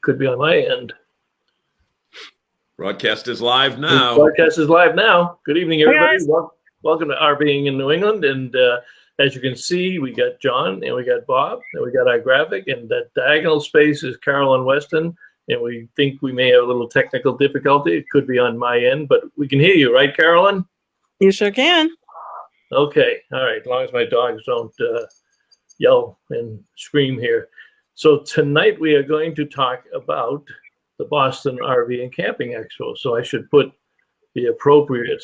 Could be on my end. Broadcast is live now. Broadcast is live now. Good evening, everybody. Hey, Welcome to RVing in New England. And as you can see, we got John and we got Bob and we got our graphic, and that diagonal space is Carolyn Weston. And we think we may have a little technical difficulty. It could be on my end, but we can hear you, right, Carolyn? You sure can. Okay. All right. As long as my dogs don't yell and scream here. So tonight we are going to talk about the Boston RV and Camping Expo. So I should put the appropriate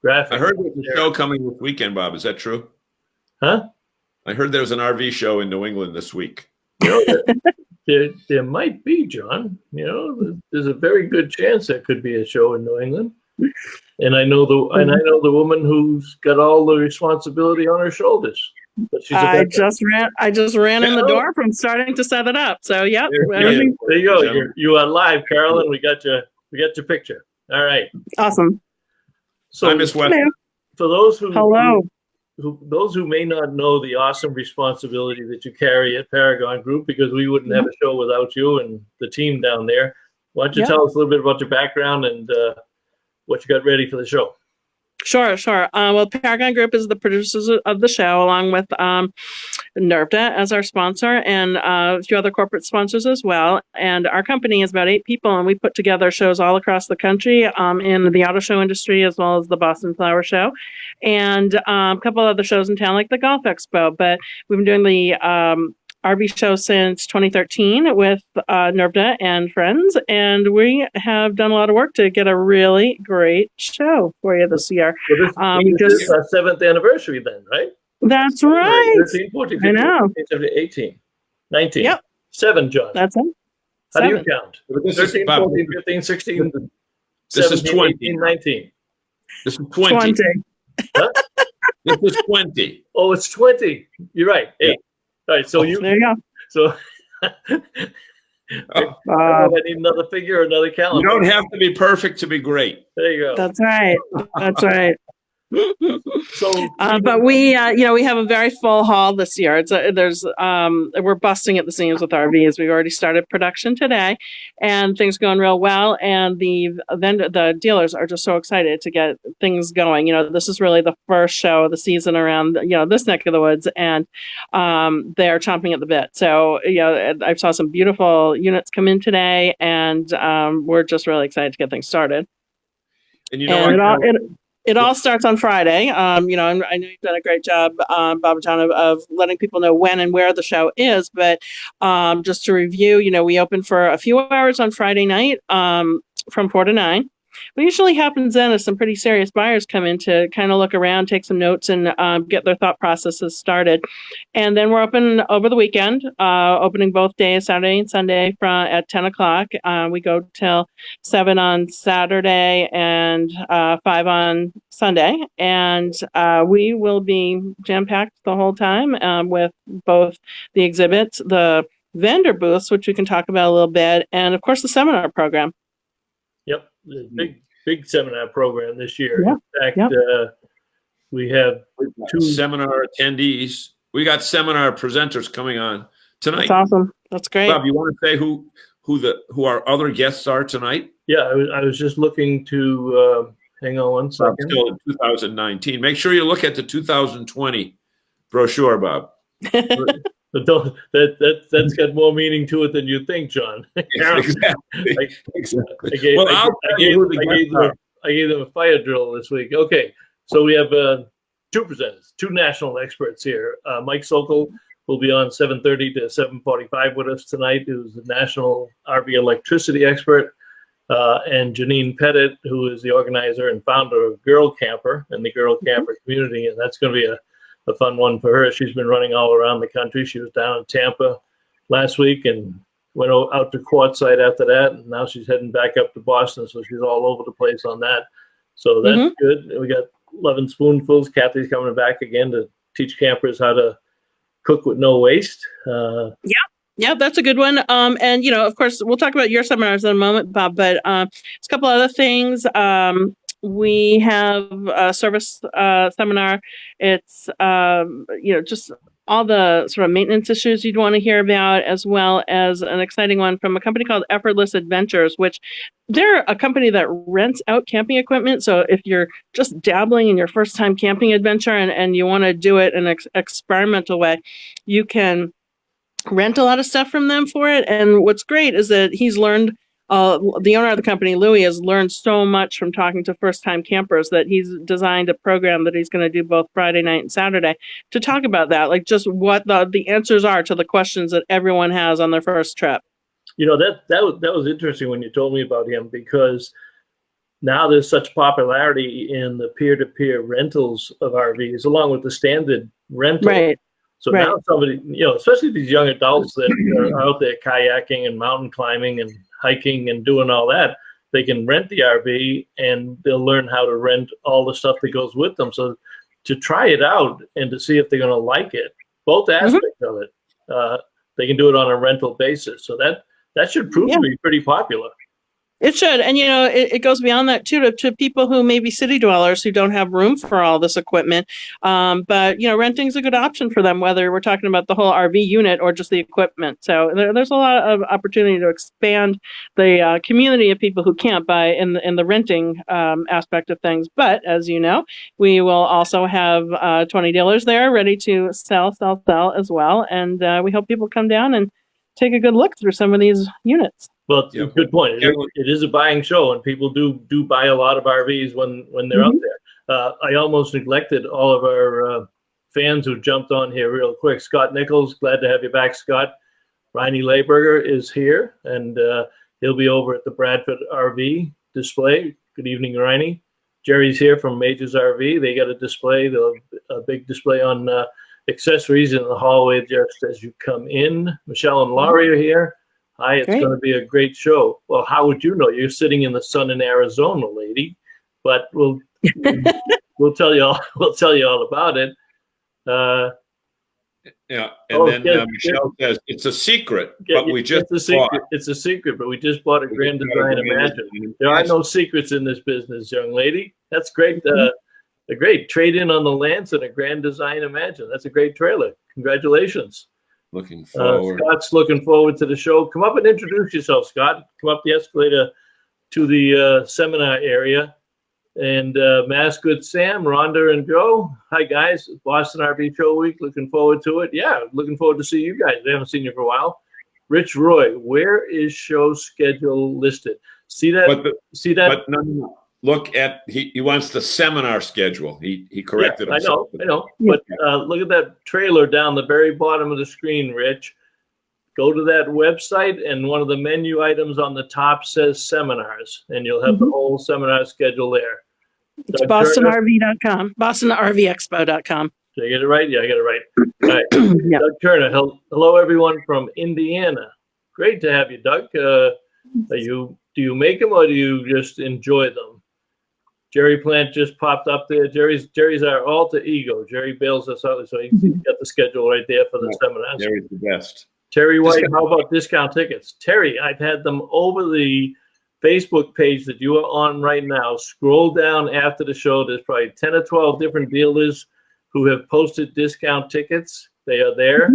graphic. I heard there's a show coming this weekend, Bob. Is that true? Huh? I heard there's an RV show in New England this week. You know, there might be, John. You know, there's a very good chance there could be a show in New England. And I know the woman who's got all the responsibility on her shoulders. But she's I just ran in the door from starting to set it up. So yep. There you go. You are live, Carolyn. We got your picture. All right. Awesome. So Hi, Miss West. For those who Hello. may not know the awesome responsibility that you carry at Paragon Group, because we wouldn't have a show without you and the team down there. Why don't you tell us a little bit about your background and what you got ready for the show? Sure. Well, Paragon Group is the producers of the show, along with NERVDA as our sponsor and a few other corporate sponsors as well. And our company is about 8 people, and we put together shows all across the country in the auto show industry, as well as the Boston Flower Show, and a couple other shows in town like the Golf Expo. But we've been doing the RV show since 2013 with NERVDA and friends, and we have done a lot of work to get a really great show for you this year. So this is our 7th anniversary then, right? That's right. 13, 14, 15, I know. 17, 18, 19. Yep. 7, John. That's it. How do you 7. count? This 13, is, Bob, 14, 15, 16, this 17, is 20. 18, 19. This is 20. Huh? This is 20. Oh, it's 20. You're right. 8. Yeah. All right. So There you go. So I need another figure or another calendar. You don't have to be perfect to be great. There you go. That's right. That's right. So, but we have a very full hall this year. We're busting at the seams with RVs. We've already started production today, and things are going real well. And the dealers are just so excited to get things going. You know, this is really the first show of the season around this neck of the woods, and they're chomping at the bit. So I saw some beautiful units come in today, and we're just really excited to get things started. And it all starts on Friday. I know you've done a great job, Bob and John, of letting people know when and where the show is. But just to review, we open for a few hours on Friday night from 4 to 9. What usually happens then is some pretty serious buyers come in to kind of look around, take some notes, and get their thought processes started. And then we're open over the weekend, opening both days, Saturday and Sunday, at 10 o'clock. We go till 7 on Saturday and 5 on Sunday. And we will be jam-packed the whole time with both the exhibits, the vendor booths, which we can talk about a little bit, and, of course, the seminar program. Yep. Big seminar program this year. Yeah. In fact, we have 2 seminar attendees. We got seminar presenters coming on tonight. That's awesome. That's great. Bob, you want to say who our other guests are tonight? Yeah, I was just looking to hang on one second. Still in 2019. Make sure you look at the 2020 brochure, Bob. But that's got more meaning to it than you think, John. Exactly. I gave them a fire drill this week. Okay, so we have 2 presenters, 2 national experts here. Mike Sokol will be on 7:30 to 7:45 with us tonight, who's the national RV electricity expert, and Janine Pettit, who is the organizer and founder of Girl Camper and the Girl Camper community, and that's going to be a fun one for her. She's been running all around the country. She was down in Tampa last week and went out to Quartzsite after that, and now she's heading back up to Boston, so she's all over the place on that. So that's good. We got 11 spoonfuls. Kathy's coming back again to teach campers how to cook with no waste. Yeah, that's a good one. And, of course, we'll talk about your seminars in a moment, Bob, but there's a couple other things. We have a service seminar. It's, just all the sort of maintenance issues you'd want to hear about, as well as an exciting one from a company called Effortless Adventures, which they're a company that rents out camping equipment. So if you're just dabbling in your first time camping adventure and you want to do it in an experimental way, you can rent a lot of stuff from them for it. And what's great is that he's learned, the owner of the company, Louis, has learned so much from talking to first-time campers that he's designed a program that he's going to do both Friday night and Saturday to talk about that, like just what the answers are to the questions that everyone has on their first trip. You know, that was interesting when you told me about him, because now there's such popularity in the peer-to-peer rentals of RVs, along with the standard rental. Right. So Right. now somebody, you know, especially these young adults that are out there kayaking and mountain climbing and hiking and doing all that, they can rent the RV and they'll learn how to rent all the stuff that goes with them. So to try it out and to see if they're going to like it, both aspects of it, they can do it on a rental basis. So that should prove to be pretty popular. It should. And, you know, it goes beyond that, too, to people who may be city dwellers who don't have room for all this equipment. But, you know, renting is a good option for them, whether we're talking about the whole RV unit or just the equipment. So there's a lot of opportunity to expand the community of people who camp by in the renting aspect of things. But as you know, we will also have 20 dealers there ready to sell as well. And we hope people come down and take a good look through some of these units. Well, good point. It is a buying show, and people do buy a lot of RVs when they're out there. I almost neglected all of our fans who jumped on here real quick. Scott Nichols, glad to have you back, Scott. Riney Layberger is here, and he'll be over at the Bradford RV display. Good evening, Riney. Jerry's here from Majors RV. They got a display, a big display on accessories in the hallway just as you come in. Michelle and Laurie are here. Hi, it's going to be a great show. Well, how would you know? You're sitting in the sun in Arizona, lady. But we'll tell you all. We'll tell you all about it. Michelle says it's a secret, but we just bought. It's a secret, but we just bought a Grand Design Imagine. There are no secrets in this business, young lady. That's great. A great trade-in on the Lance and a Grand Design Imagine. That's a great trailer. Congratulations. Looking forward. Scott's looking forward to the show. Come up and introduce yourself, Scott. Come up the escalator to the seminar area. And Mass Good Sam, Rhonda, and Joe. Hi, guys. Boston RV Show Week. Looking forward to it. Yeah, looking forward to see you guys. We haven't seen you for a while. Rich Roy, where is show schedule listed? See that? But no. Look at he wants the seminar schedule. He corrected himself. I know. But look at that trailer down the very bottom of the screen, Rich. Go to that website, and one of the menu items on the top says seminars, and you'll have the whole seminar schedule there. It's BostonRV.com, BostonRVExpo.com. Did I get it right? Yeah, I got it right. All right. Yeah. Doug Turner, hello everyone from Indiana. Great to have you, Doug. Do you make them or do you just enjoy them? Jerry Plant just popped up there. Jerry's our alter ego. Jerry bails us out, so he's got the schedule right there for the seminars. Jerry's the best. Terry White, how about discount tickets? Terry, I've had them over the Facebook page that you are on right now. Scroll down after the show. There's probably 10 or 12 different dealers who have posted discount tickets. They are there,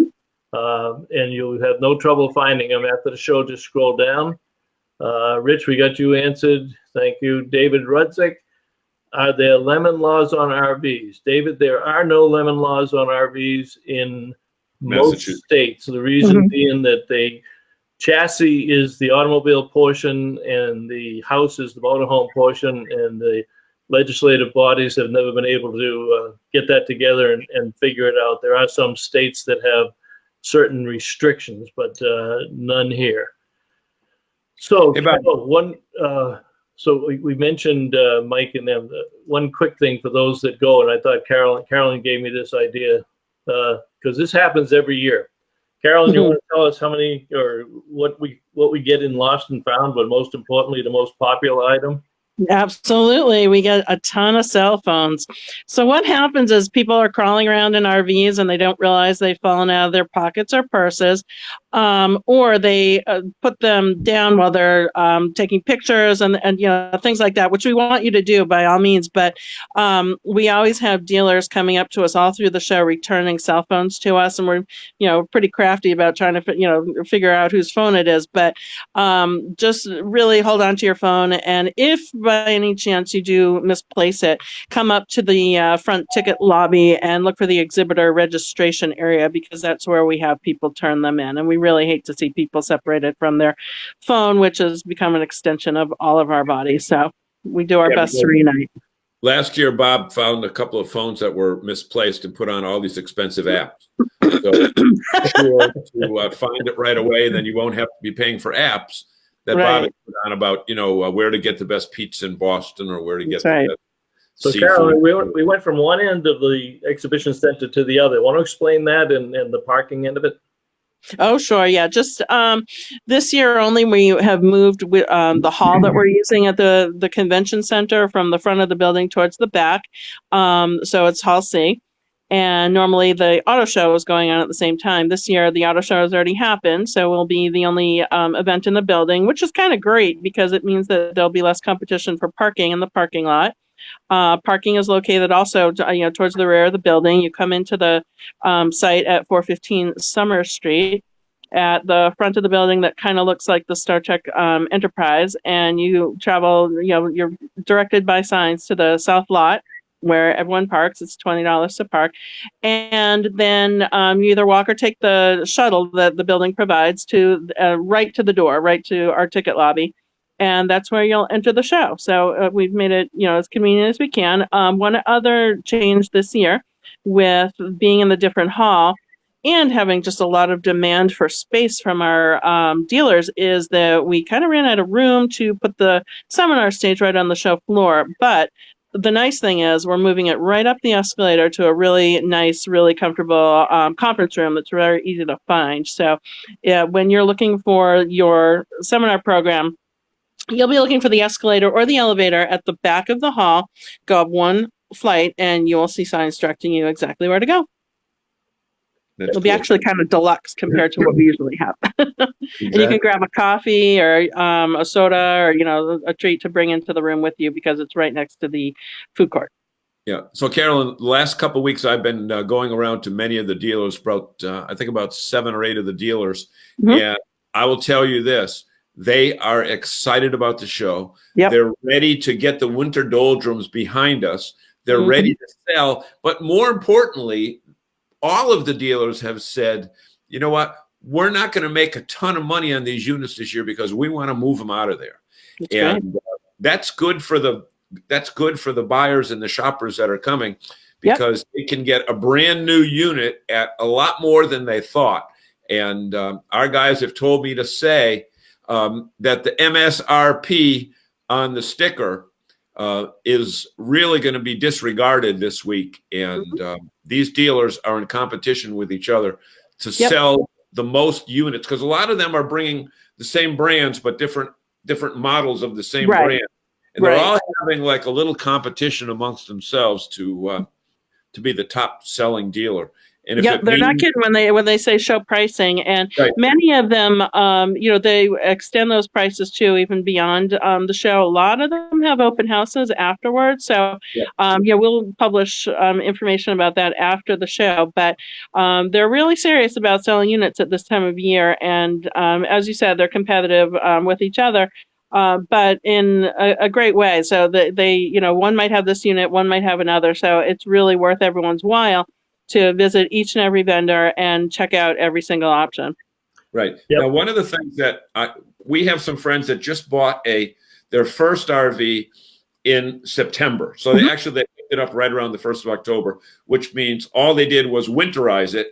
and you'll have no trouble finding them after the show. Just scroll down. Rich, we got you answered. Thank you. David Rudzik. Are there lemon laws on RVs? David, there are no lemon laws on RVs in most states. The reason being that the chassis is the automobile portion and the house is the motorhome portion, and the legislative bodies have never been able to get that together and figure it out. There are some states that have certain restrictions, but none here. So So we mentioned Mike and them. One quick thing for those that go, and I thought Carolyn gave me this idea because this happens every year. Carolyn, you want to tell us how many or what we get in Lost and Found, but most importantly, the most popular item? Absolutely. We get a ton of cell phones. So what happens is people are crawling around in RVs and they don't realize they've fallen out of their pockets or purses, or they put them down while they're taking pictures and things like that, which we want you to do by all means. But we always have dealers coming up to us all through the show, returning cell phones to us, and we're pretty crafty about trying to figure out whose phone it is. But just really hold on to your phone, and if by any chance you do misplace it, come up to the front ticket lobby and look for the exhibitor registration area, because that's where we have people turn them in. And we really hate to see people separated from their phone, which has become an extension of all of our bodies. So we do our best to reunite. Last year, Bob found a couple of phones that were misplaced and put on all these expensive apps. So to find it right away, then you won't have to be paying for apps that Bob had put on about, where to get the best pizza in Boston or where to get the best So seafood. Carolyn, we went from one end of the exhibition center to the other. Want to explain that and the parking end of it? Oh, sure. Yeah. Just this year only, we have moved with the hall that we're using at the convention center from the front of the building towards the back. So it's Hall C. And normally the auto show is going on at the same time. This year, the auto show has already happened. So we'll be the only event in the building, which is kind of great because it means that there'll be less competition for parking in the parking lot. Parking is located also towards the rear of the building. You come into the site at 415 Summer Street at the front of the building that kind of looks like the Star Trek Enterprise, and you travel, you're directed by signs to the south lot where everyone parks. It's $20 to park. And then you either walk or take the shuttle that the building provides to right to the door, right to our ticket lobby. And that's where you'll enter the show. So we've made it, as convenient as we can. One other change this year with being in the different hall and having just a lot of demand for space from our dealers is that we kind of ran out of room to put the seminar stage right on the show floor. But the nice thing is we're moving it right up the escalator to a really nice, really comfortable conference room that's very easy to find. So when you're looking for your seminar program, you'll be looking for the escalator or the elevator at the back of the hall. Go up one flight and you will see signs directing you exactly where to go. It'll be actually kind of deluxe compared to what we usually have. Exactly. And you can grab a coffee or a soda or, a treat to bring into the room with you because it's right next to the food court. Yeah. So, Carolyn, the last couple of weeks I've been going around to many of the dealers, I think about 7 or 8 of the dealers. Mm-hmm. And I will tell you this. They are excited about the show. Yep. They're ready to get the winter doldrums behind us. They're mm-hmm. ready to sell. But more importantly, all of the dealers have said, you know what, we're not going to make a ton of money on these units this year because we want to move them out of there. That's good for the buyers and the shoppers that are coming because they can get a brand new unit at a lot more than they thought. And our guys have told me to say that the MSRP on the sticker is really going to be disregarded this week. And these dealers are in competition with each other to sell the most units because a lot of them are bringing the same brands, but different models of the same brand. And they're all having like a little competition amongst themselves to be the top selling dealer. And if they're not kidding when they say show pricing, and many of them, they extend those prices too, even beyond the show. A lot of them have open houses afterwards, so we'll publish information about that after the show. But they're really serious about selling units at this time of year, and as you said, they're competitive with each other. But in a great way. So they one might have this unit, one might have another. So it's really worth everyone's while to visit each and every vendor and check out every single option. Right. Yep. Now, one of the things that we have some friends that just bought their first RV in September. So they picked it up right around the 1st of October, which means all they did was winterize it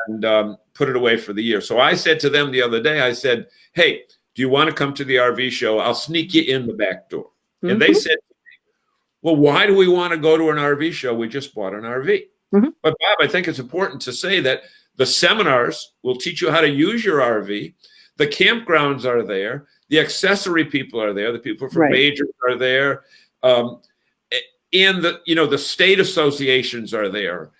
and put it away for the year. So I said to them the other day, I said, hey, do you want to come to the RV show? I'll sneak you in the back door. And they said, well, why do we want to go to an RV show? We just bought an RV. But Bob, I think it's important to say that the seminars will teach you how to use your RV. The campgrounds are there. The accessory people are there. The people from Right. majors are there. And the state associations are there.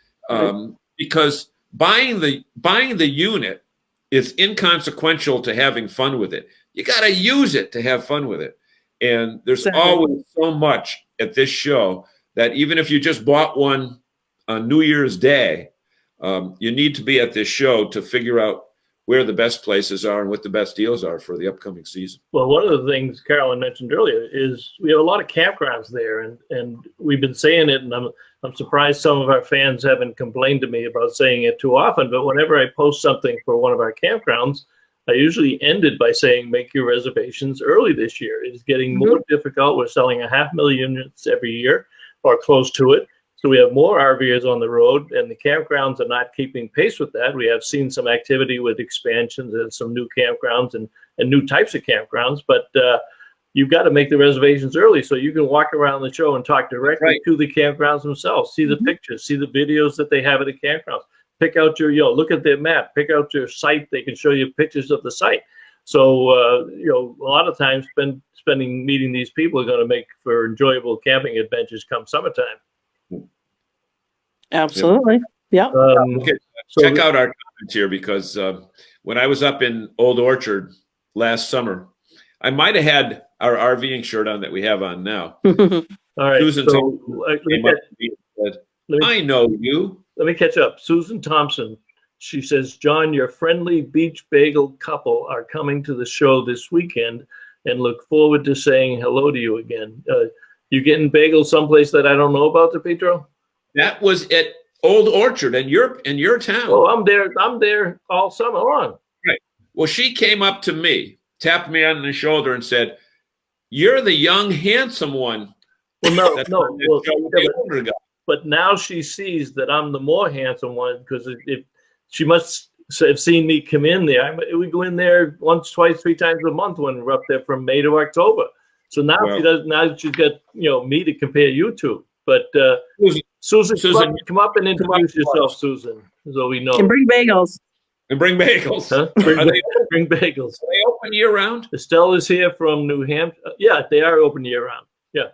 Because buying the unit is inconsequential to having fun with it. You got to use it to have fun with it. And there's always so much at this show that even if you just bought one on New Year's Day, you need to be at this show to figure out where the best places are and what the best deals are for the upcoming season. Well, one of the things Carolyn mentioned earlier is we have a lot of campgrounds there, and we've been saying it, and I'm surprised some of our fans haven't complained to me about saying it too often, but whenever I post something for one of our campgrounds, I usually end it by saying, make your reservations early this year. It is getting more difficult. We're selling 500,000 units every year or close to it. So we have more RVers on the road, and the campgrounds are not keeping pace with that. We have seen some activity with expansions and some new campgrounds and new types of campgrounds, but you've got to make the reservations early so you can walk around the show and talk directly to the campgrounds themselves, see the pictures, see the videos that they have at the campgrounds, pick out your, look at their map, pick out your site. They can show you pictures of the site. So, a lot of times spending meeting these people are going to make for enjoyable camping adventures come summertime. Absolutely. Yeah. Okay. Check out our comments here, because when I was up in Old Orchard last summer, I might have had our RVing shirt on that we have on now. All right. Susan came up to me and said, I know you. Let me catch up. Susan Thompson. She says, John, your friendly beach bagel couple are coming to the show this weekend and look forward to saying hello to you again. You getting bagels someplace that I don't know about, DePietro? That was at Old Orchard in your town. Oh, I'm there all summer long. Right. Well, she came up to me, tapped me on the shoulder, and said, "You're the young, handsome one." Well, but now she sees that I'm the more handsome one, because if she must have seen me come in there. We go in there once, twice, 3 times a month when we're up there from May to October. So now she does. Now she's got me to compare you to. But Susan, come up and introduce yourself, Susan, so we know. And bring bagels. And bring bagels. Huh? Bring bagels. Are they open year round? Estelle is here from New Hampshire. Yeah, they are open year round. Yeah.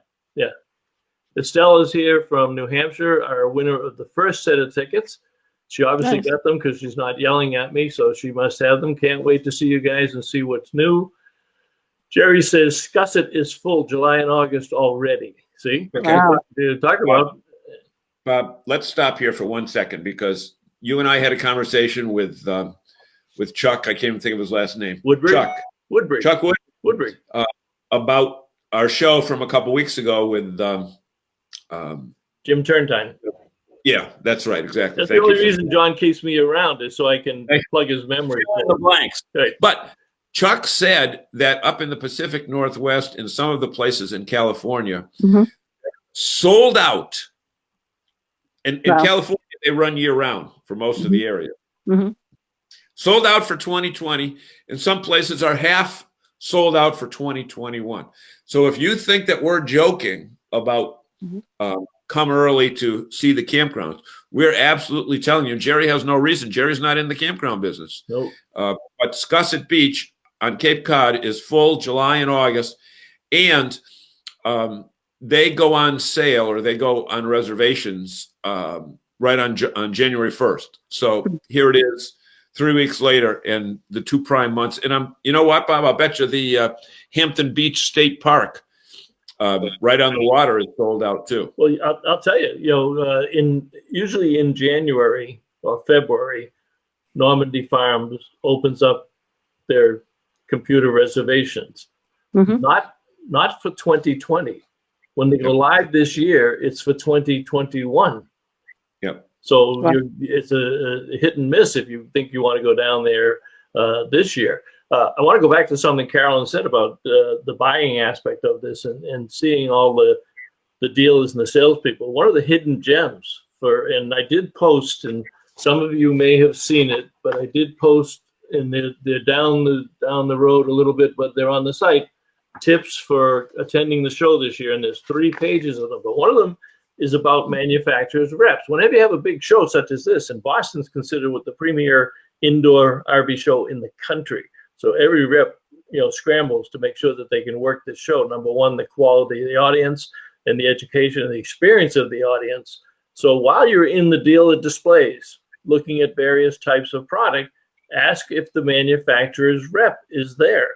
Estelle is here from New Hampshire, our winner of the first set of tickets. She obviously got them because she's not yelling at me, so she must have them. Can't wait to see you guys and see what's new. Jerry says Scusset is full July and August already. See? Okay. Wow. Talk about. Bob, let's stop here for 1 second, because you and I had a conversation with Chuck. I can't even think of his last name. Woodbridge. Chuck Woodbridge. About our show from a couple weeks ago with Jim Turntime. Yeah, that's right. Exactly. That's the only reason John keeps me around, is so I can plug his memory. The blanks. Right. But Chuck said that up in the Pacific Northwest, in some of the places in California, sold out. And in California, they run year round for most of the area. Sold out for 2020, and some places are half sold out for 2021. So if you think that we're joking about come early to see the campgrounds, we're absolutely telling you, Jerry has no reason. Jerry's not in the campground business. Nope. But Scusset Beach on Cape Cod is full July and August, and they go on sale, or they go on reservations right on January 1st. So here it is, 3 weeks later, and the 2 prime months. And you know what, Bob? I'll bet you the Hampton Beach State Park, right on the water, is sold out too. Well, I'll tell you, usually in January or February, Normandy Farms opens up their computer reservations. Not for 2020. When they go live this year, it's for 2021. Yep. So it's a hit and miss if you think you want to go down there this year. I want to go back to something Carolyn said about the buying aspect of this and seeing all the dealers and the salespeople. One of the hidden gems and I did post, and some of you may have seen it, but I did post, and they're down the road a little bit, but they're on the site. Tips for attending the show this year, and there's 3 pages of them. But one of them is about manufacturers' reps. Whenever you have a big show such as this, and Boston's considered the premier indoor RV show in the country, So every rep, scrambles to make sure that they can work this show. Number one, the quality of the audience and the education and the experience of the audience. So while you're in the dealer displays, looking at various types of product, ask if the manufacturer's rep is there.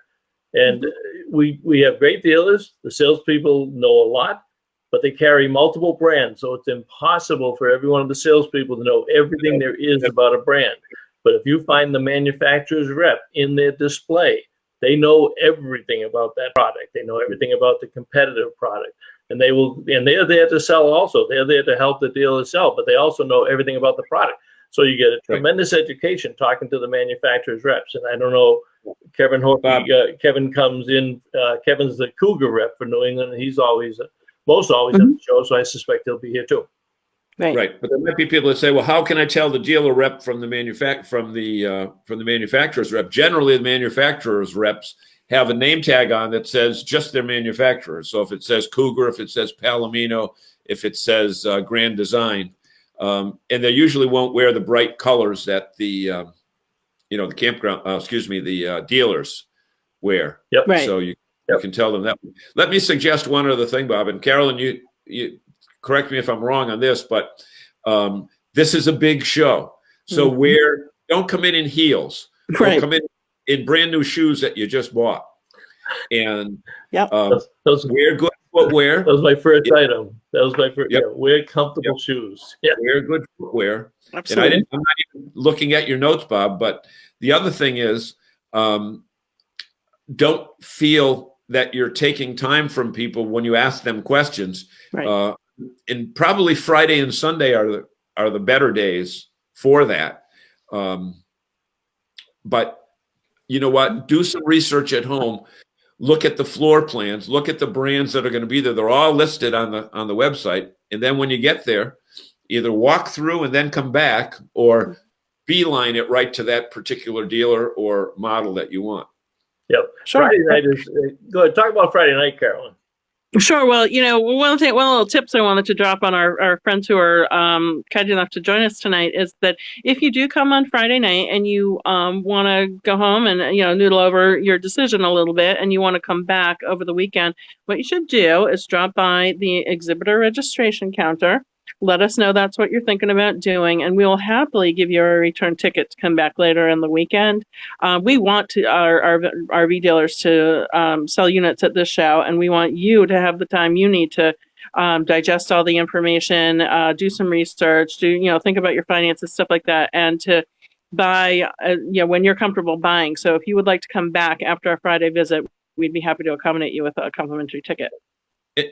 And we have great dealers. The salespeople know a lot, but they carry multiple brands. So it's impossible for every one of the salespeople to know everything there is about a brand. But if you find the manufacturer's rep in their display, they know everything about that product. They know everything about the competitive product. And they're there to sell also. They're there to help the dealer sell, but they also know everything about the product. So you get a tremendous education talking to the manufacturer's reps. And I don't know, Kevin Horpy, Kevin comes in, Kevin's the Cougar rep for New England, and he's most always at the show, so I suspect he'll be here too. Right. But there might be people that say, well, how can I tell the dealer rep from the manufacturer's rep? Generally, the manufacturer's reps have a name tag on that says just their manufacturer. So if it says Cougar, if it says Palomino, if it says Grand Design, and they usually won't wear the bright colors that the dealers wear. Yep. Right. So you can tell them that. Let me suggest one other thing, Bob. And Carolyn, you correct me if I'm wrong on this, but this is a big show. So don't come in heels. Right. Don't come in brand new shoes that you just bought. And wear good footwear. That was my first item. That was my first. Yeah, wear comfortable shoes. Yeah, wear good footwear. Absolutely. And I'm not even looking at your notes, Bob. But the other thing is, don't feel that you're taking time from people when you ask them questions. Right. And probably Friday and Sunday are the better days for that. But you know what? Do some research at home. Look at the floor plans. Look at the brands that are going to be there. They're all listed on the website. And then when you get there, either walk through and then come back, or beeline it right to that particular dealer or model that you want. Yep. Sure. Friday night is go ahead. Talk about Friday night, Carolyn. Sure. Well, one little tips I wanted to drop on our friends who are kind enough to join us tonight is that if you do come on Friday night and you want to go home and noodle over your decision a little bit, and you want to come back over the weekend, what you should do is drop by the exhibitor registration counter. Let us know that's what you're thinking about doing, and we will happily give you a return ticket to come back later in the weekend. We want our RV dealers to sell units at this show, and we want you to have the time you need to digest all the information, do some research, think about your finances, stuff like that, and to buy when you're comfortable buying. So if you would like to come back after our Friday visit, we'd be happy to accommodate you with a complimentary ticket.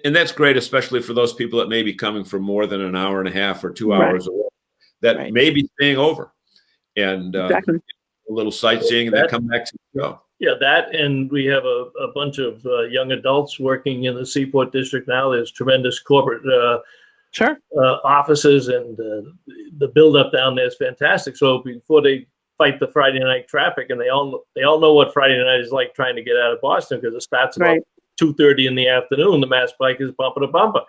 And that's great, especially for those people that may be coming for more than an hour and a half or 2 hours away, that may be staying over and a little sightseeing and then come back to the show. Yeah, that, and we have a bunch of young adults working in the Seaport District now. There's tremendous corporate offices, and the build-up down there is fantastic. So before they fight the Friday night traffic, and they all know what Friday night is like trying to get out of Boston, because it starts about 2:30 in the afternoon. The Mass Pike is bumper to bumper.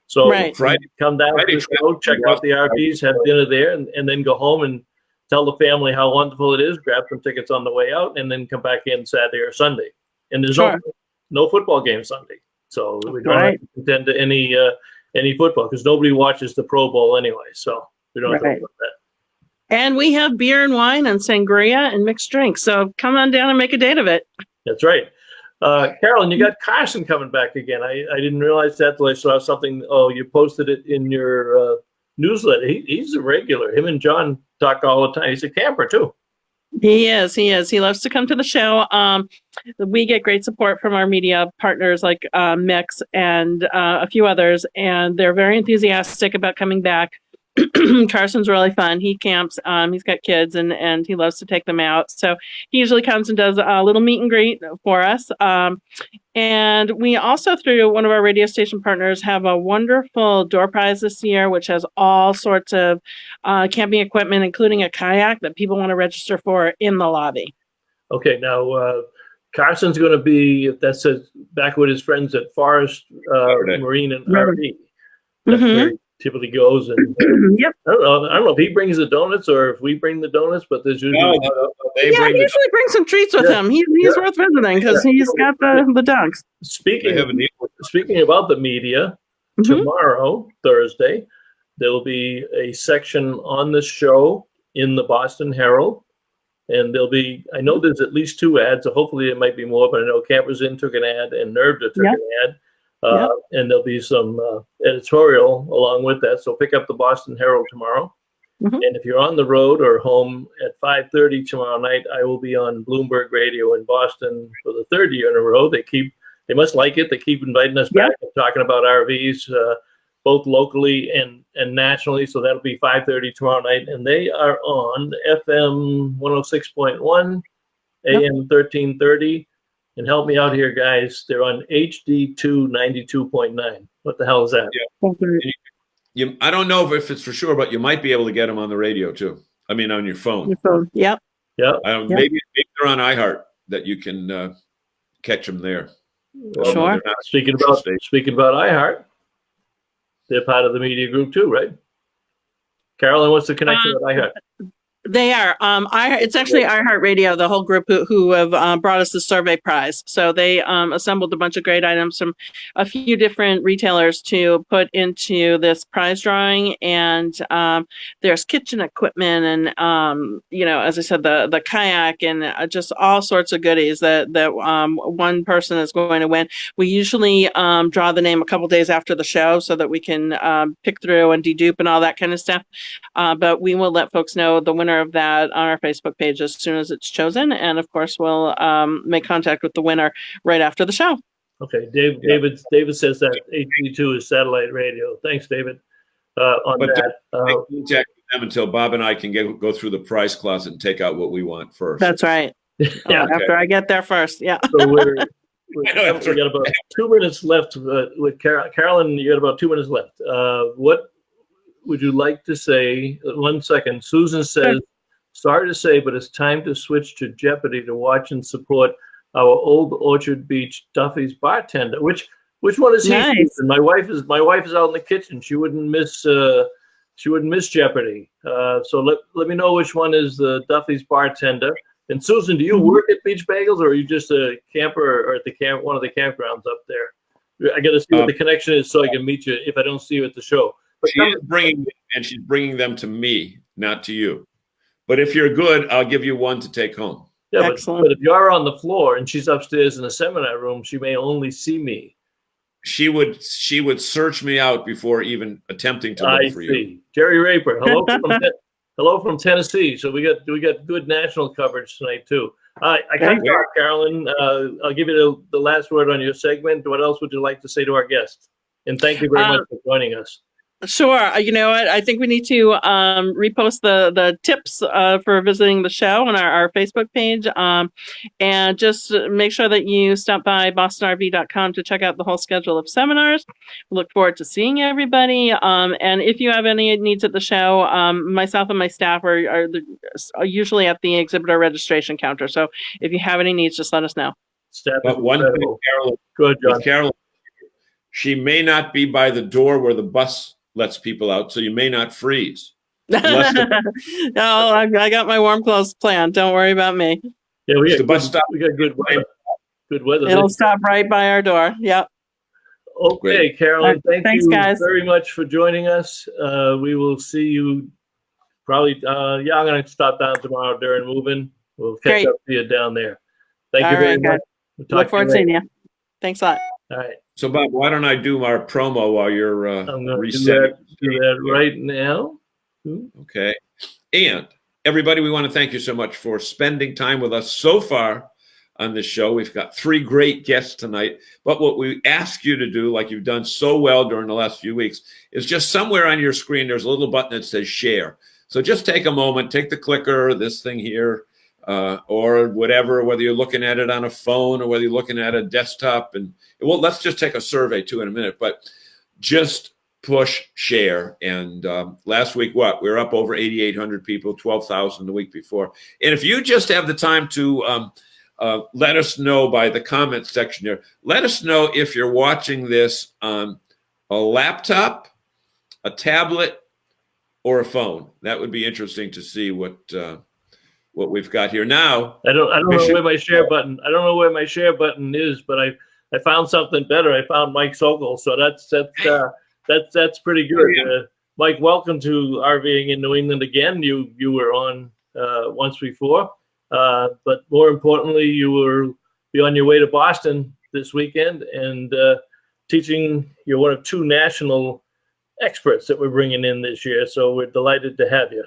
So Friday, come down to the show, check out the RVs, have dinner there, and then go home and tell the family how wonderful it is, grab some tickets on the way out, and then come back in Saturday or Sunday. And there's no football game Sunday. So we don't have to contend to any football, because nobody watches the Pro Bowl anyway. So we don't have to worry about that. And we have beer and wine and sangria and mixed drinks. So come on down and make a date of it. That's right. Carolyn, you got Carson coming back again. I didn't realize that till I saw something. Oh, you posted it in your newsletter. He's a regular. Him and John talk all the time. He's a camper too. He is. He loves to come to the show. We get great support from our media partners like Mix and a few others, and they're very enthusiastic about coming back. Carson's really fun. He camps. He's got kids, and he loves to take them out. So he usually comes and does a little meet and greet for us. And we also, through one of our radio station partners, have a wonderful door prize this year, which has all sorts of camping equipment, including a kayak that people want to register for in the lobby. Okay, now Carson's going to be, back with his friends at Forest Marine and RV. typically goes, and Yep. I don't know if he brings the donuts or if we bring the donuts, but there's usually They Yeah, bring he usually brings some treats with him. He's worth visiting because he's got the dogs. they have a deal. Speaking about the media, tomorrow, Thursday, there will be a section on the show in the Boston Herald. And there'll be, I know there's at least 2 ads, so hopefully it might be more, but I know Campers Inn took an ad and Nervda took an ad. And there'll be some editorial along with that. So pick up the Boston Herald tomorrow. And if you're on the road or home at 5:30 tomorrow night, I will be on Bloomberg Radio in Boston for the 3rd year in a row. They must like it. They keep inviting us back and talking about RVs, both locally and nationally. So that'll be 5:30 tomorrow night. And they are on FM 106.1, AM 1330. And help me out here, guys. They're on HD2 92.9. What the hell is that? Yeah. I don't know if it's for sure, but you might be able to get them on the radio too. I mean, on your phone. Yep. Maybe they're on iHeart that you can catch them there. Sure. Speaking about iHeart, they're part of the media group too, right? Carolyn, what's the connection with iHeart? They are. It's actually iHeartRadio, the whole group who have brought us the survey prize. So they assembled a bunch of great items from a few different retailers to put into this prize drawing. And there's kitchen equipment and, as I said, the kayak and just all sorts of goodies that one person is going to win. We usually draw the name a couple days after the show so that we can pick through and dedupe and all that kind of stuff. But we will let folks know the winner of that on our Facebook page as soon as it's chosen, and of course we'll make contact with the winner right after the show. Okay, David says that HD2 is satellite radio. Thanks, David. Contact them until Bob and I can go through the prize closet and take out what we want first. That's right. After I get there first. Yeah. So we got about 2 minutes left with Carolyn. You got about 2 minutes left. What would you like to say? 1 second. Susan says, sorry to say, but it's time to switch to Jeopardy to watch and support our old Orchard Beach Duffy's bartender. Which one is he? Nice. My wife is out in the kitchen. She wouldn't miss Jeopardy. So let me know which one is the Duffy's bartender. And Susan, do you work at Beach Bagels, or are you just a camper or at one of the campgrounds up there? I got to see what the connection is so I can meet you if I don't see you at the show. She's bringing them to me, not to you. But if you're good, I'll give you one to take home. Yeah, but if you're on the floor and she's upstairs in the seminar room, she may only see me. She would search me out before even attempting to look for you. Jerry Raper, hello from Tennessee. So we got good national coverage tonight too. I can't talk, Carolyn. I'll give you the last word on your segment. What else would you like to say to our guests? And thank you very much for joining us. Sure. You know what? I think we need to repost the tips for visiting the show on our Facebook page. And just make sure that you stop by bostonrv.com to check out the whole schedule of seminars. We look forward to seeing everybody. And if you have any needs at the show, myself and my staff are usually at the exhibitor registration counter. So if you have any needs, just let us know. But one thing, Carolyn, good, John. Carolyn, she may not be by the door where the bus lets people out, so you may not freeze. No, I got my warm clothes planned. Don't worry about me. Yeah, we the bus stop. We got good weather. Good weather. It'll stop right by our door. Yep. Okay, great. Carolyn, thanks, guys. Very much for joining us. We will see you probably. I'm going to stop down tomorrow during moving. We'll catch up to you down there. Thank you very much. We'll look forward to seeing you. Thanks a lot. All right. So, Bob, why don't I do our promo while you're I'm going to resetting? do that right now. Okay. And everybody, we want to thank you so much for spending time with us so far on this show. We've got 3 great guests tonight. But what we ask you to do, like you've done so well during the last few weeks, is just somewhere on your screen, there's a little button that says share. So just take a moment, take the clicker, this thing here, or whatever, whether you're looking at it on a phone or whether you're looking at a desktop. And well, let's just take a survey too in a minute, but just push share. And last week, we were up over 8,800 people, 12,000 the week before. And if you just have the time to let us know by the comment section here, let us know if you're watching this on a laptop a tablet, or a phone. That would be interesting to see what we've got here now. I don't know where my share button. I don't know where my share button is, but I found something better. I found Mike Sokol, so that's pretty good. Mike, welcome to RVing in New England again. You were on once before, but more importantly, you will be on your way to Boston this weekend and teaching. You're one of two national experts that we're bringing in this year, so we're delighted to have you.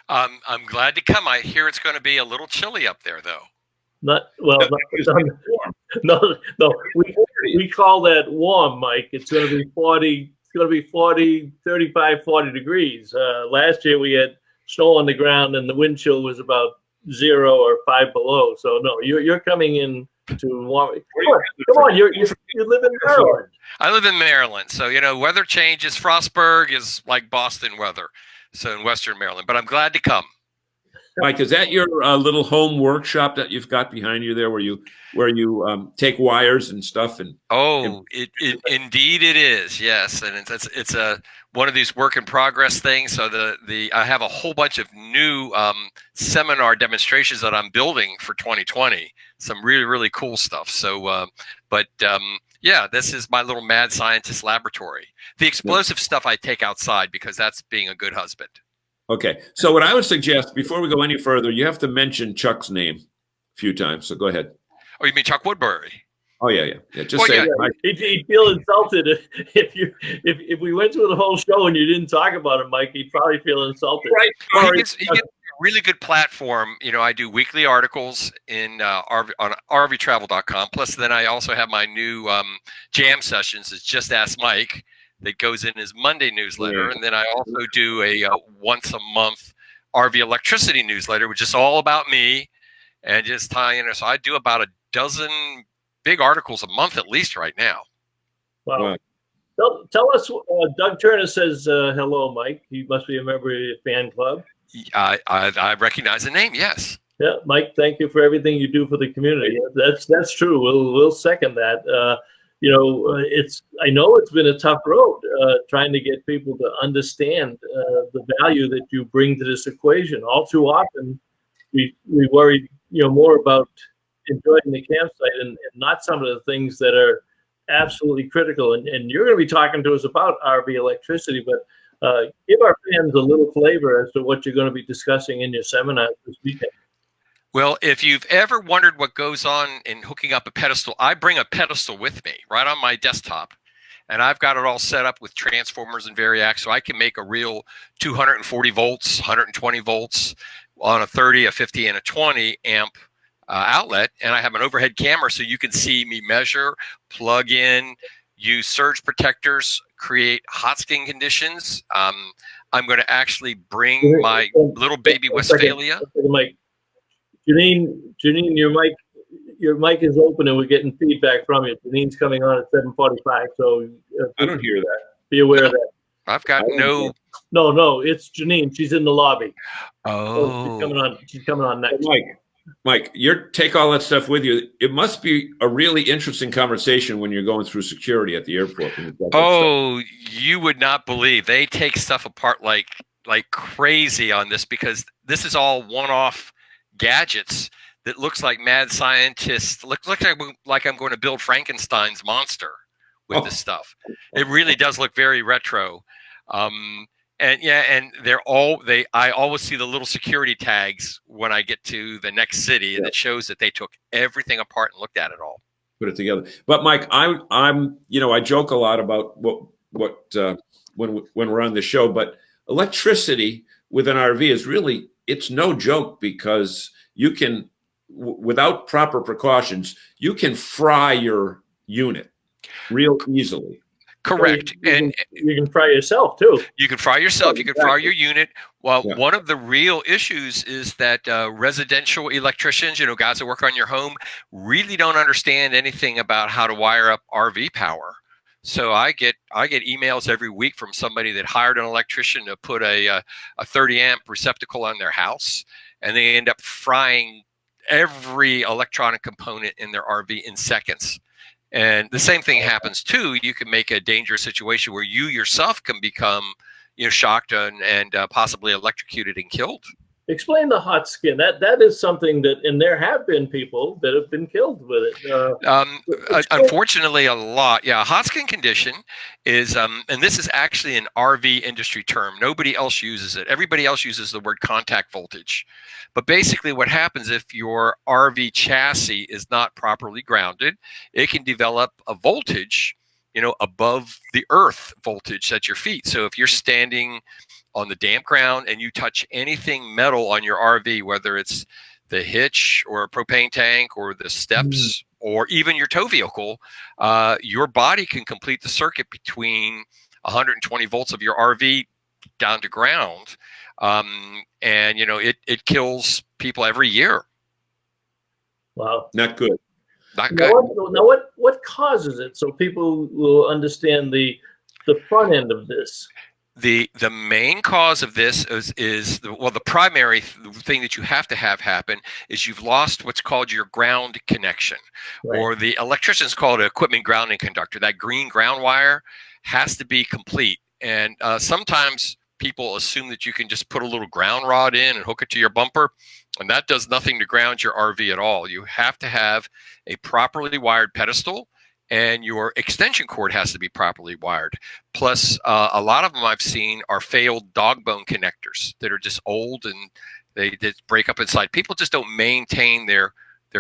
I'm glad to come. I hear it's going to be a little chilly up there, though. No. We call that warm, Mike. It's going to be 40. It's going to be 40, 35, 40 degrees. Last year we had snow on the ground and the wind chill was about 0 or 5 below. So no, you're coming in to warm. Come on, you live in Maryland. I live in Maryland, so weather changes. Frostburg is like Boston weather, so in Western Maryland. But I'm glad to come. Mike, is that your little home workshop that you've got behind you there, where you take wires and stuff? Indeed it is. Yes, and it's a one of these work in progress things. So I have a whole bunch of new seminar demonstrations that I'm building for 2020. Some really, really cool stuff. So, yeah, this is my little mad scientist laboratory. The explosive stuff I take outside because that's being a good husband. Okay. So what I would suggest before we go any further, you have to mention Chuck's name a few times. So go ahead. Oh, you mean Chuck Woodbury? Oh yeah. Just say it. He'd feel insulted if we went through the whole show and you didn't talk about him, Mike. He'd probably feel insulted. Right. Well, he gets a really good platform. I do weekly articles on RVtravel.com. Plus, then I also have my new jam sessions. It's Just Ask Mike. That goes in his Monday newsletter. And then I also do a once a month RV electricity newsletter, which is all about me and just tying in. So I do about a dozen big articles a month at least right now. Wow. Tell us, Doug Turner says, hello, Mike. He must be a member of your fan club. I recognize the name, yes. Yeah, Mike, thank you for everything you do for the community. That's true. We'll second that. I know it's been a tough road trying to get people to understand the value that you bring to this equation. All too often, we worry, more about enjoying the campsite and not some of the things that are absolutely critical. And you're going to be talking to us about RV electricity, but give our fans a little flavor as to what you're going to be discussing in your seminar this weekend. Well, if you've ever wondered what goes on in hooking up a pedestal, I bring a pedestal with me right on my desktop. And I've got it all set up with transformers and variacs, so I can make a real 240 volts, 120 volts on a 30, a 50, and a 20 amp outlet. And I have an overhead camera so you can see me measure, plug in, use surge protectors, create hot skin conditions. I'm going to actually bring my little baby Westphalia. Janine, your mic is open and we're getting feedback from you. Janine's coming on at 7:45, so I don't hear that. Be aware of that. I've got no. No, it's Janine. She's in the lobby. Oh, so she's coming on next. Mike, take all that stuff with you. It must be a really interesting conversation when you're going through security at the airport. Oh, you would not believe they take stuff apart like crazy on this because this is all one-off gadgets that looks like mad scientists. Looks like I'm going to build Frankenstein's monster with this stuff. It really does look very retro. And I always see the little security tags when I get to the next city that shows that they took everything apart and looked at it all. Put it together. But Mike, I'm I joke a lot about what when we're on the show, but electricity with an RV is really, it's no joke because you can, without proper precautions, you can fry your unit real easily. Correct. And you can fry yourself too. You can fry yourself. You can fry your unit. Well, one of the real issues is that residential electricians, guys that work on your home, really don't understand anything about how to wire up RV power. So I get emails every week from somebody that hired an electrician to put a 30 amp receptacle on their house, and they end up frying every electronic component in their RV in seconds. And the same thing happens too. You can make a dangerous situation where you yourself can become shocked and possibly electrocuted and killed. Explain the hot skin. That is something that, and there have been people that have been killed with it. Unfortunately, a lot. Yeah, hot skin condition is, and this is actually an RV industry term. Nobody else uses it. Everybody else uses the word contact voltage. But basically what happens if your RV chassis is not properly grounded, it can develop a voltage, above the earth voltage at your feet. So if you're standing on the damp ground and you touch anything metal on your RV, whether it's the hitch or a propane tank or the steps or even your tow vehicle, your body can complete the circuit between 120 volts of your RV down to ground. And it kills people every year. Wow. Not good. Not good. Now what causes it, so people will understand the front end of this? The main cause of this is the primary thing that you have to have happen is you've lost what's called your ground connection, right. Or the electricians call it an equipment grounding conductor. That green ground wire has to be complete. And sometimes people assume that you can just put a little ground rod in and hook it to your bumper, and that does nothing to ground your RV at all. You have to have a properly wired pedestal, and your extension cord has to be properly wired. Plus, a lot of them I've seen are failed dog bone connectors that are just old and they break up inside. People just don't maintain their